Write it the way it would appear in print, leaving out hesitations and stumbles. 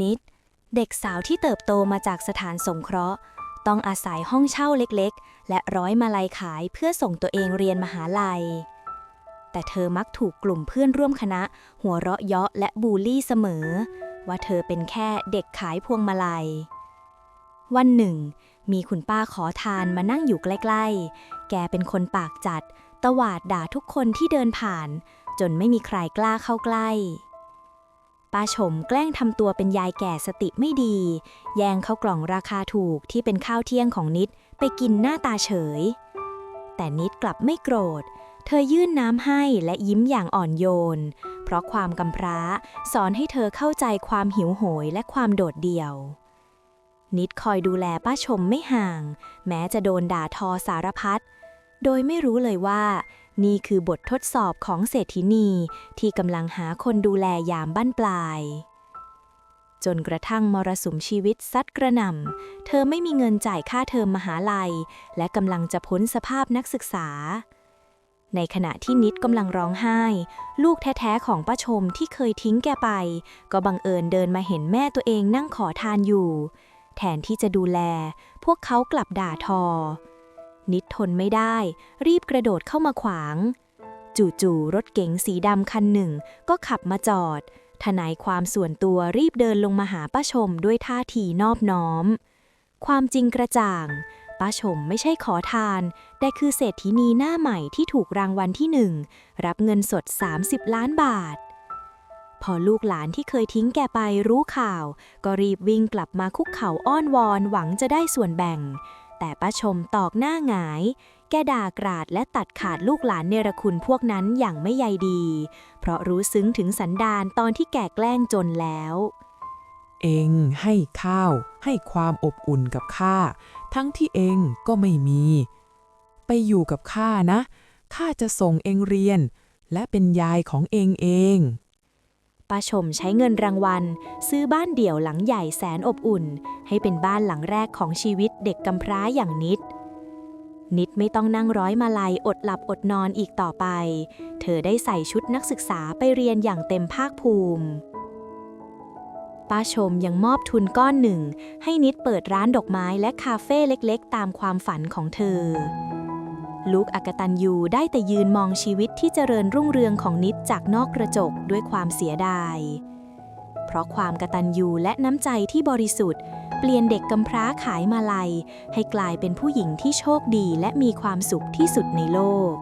นิดเด็กสาวที่เติบโตมาจากสถานสงเคราะห์ต้องอาศัยห้องเช่าเล็กๆและร้อยมาลัยขายเพื่อส่งตัวเองเรียนมหาลัยแต่เธอมักถูกกลุ่มเพื่อนร่วมคณะหัวเราะเยาะและบูลลี่เสมอว่าเธอเป็นแค่เด็กขายพวงมาลัยวันหนึ่งมีคุณป้าขอทานมานั่งอยู่ใกล้ๆแกเป็นคนปากจัดตวาดด่าทุกคนที่เดินผ่านจนไม่มีใครกล้าเข้าใกล้ป้าชมแกล้งทำตัวเป็นยายแก่สติไม่ดีแย่งข้าวกล่องราคาถูกที่เป็นข้าวเที่ยงของนิดไปกินหน้าตาเฉยแต่นิดกลับไม่โกรธเธอยื่นน้ำให้และยิ้มอย่างอ่อนโยนเพราะความกำพร้าสอนให้เธอเข้าใจความหิวโหยและความโดดเดี่ยวนิดคอยดูแลป้าชมไม่ห่างแม้จะโดนด่าทอสารพัดโดยไม่รู้เลยว่านี่คือบททดสอบของเศรษฐินีที่กำลังหาคนดูแลยามบั้นปลายจนกระทั่งมรสุมชีวิตซัดกระหน่ำเธอไม่มีเงินจ่ายค่าเทอมมหาลัยและกำลังจะพ้นสภาพนักศึกษาในขณะที่นิดกำลังร้องไห้ลูกแท้ๆของป้าชมที่เคยทิ้งแกไปก็บังเอิญเดินมาเห็นแม่ตัวเองนั่งขอทานอยู่แทนที่จะดูแลพวกเขากลับด่าทอนิดทนไม่ได้รีบกระโดดเข้ามาขวางจู่ๆรถเก๋งสีดำคันหนึ่งก็ขับมาจอดทนายความส่วนตัวรีบเดินลงมาหาป้าชมด้วยท่าทีนอบน้อมความจริงกระจ่างป้าชมไม่ใช่ขอทานแต่คือเศรษฐินีหน้าใหม่ที่ถูกรางวัลที่1รับเงินสด30 ล้านบาทพอลูกหลานที่เคยทิ้งแกไปรู้ข่าวก็รีบวิ่งกลับมาคุกเข่าอ้อนวอนหวังจะได้ส่วนแบ่งแต่ป้าชมตอกหน้าหงายแกด่ากราดและตัดขาดลูกหลานเนรคุณพวกนั้นอย่างไม่ใยดีเพราะรู้ซึ้งถึงสันดานตอนที่แกแกล้งจนแล้วเองให้ข้าวให้ความอบอุ่นกับข้าทั้งที่เองก็ไม่มีไปอยู่กับข้านะข้าจะส่งเองเรียนและเป็นยายของเองป้าชมใช้เงินรางวัลซื้อบ้านเดี่ยวหลังใหญ่แสนอบอุ่นให้เป็นบ้านหลังแรกของชีวิตเด็กกำพร้าอย่างนิดไม่ต้องนั่งร้อยมาลัยอดหลับอดนอนอีกต่อไปเธอได้ใส่ชุดนักศึกษาไปเรียนอย่างเต็มภาคภูมิป้าชมยังมอบทุนก้อนหนึ่งให้นิดเปิดร้านดอกไม้และคาเฟ่เล็กๆตามความฝันของเธอลูกอกตัญญูได้แต่ยืนมองชีวิตที่เจริญรุ่งเรืองของนิดจากนอกกระจกด้วยความเสียดายเพราะความกตัญญูและน้ำใจที่บริสุทธิ์เปลี่ยนเด็กกำพร้าขายมาลัยให้กลายเป็นผู้หญิงที่โชคดีและมีความสุขที่สุดในโลก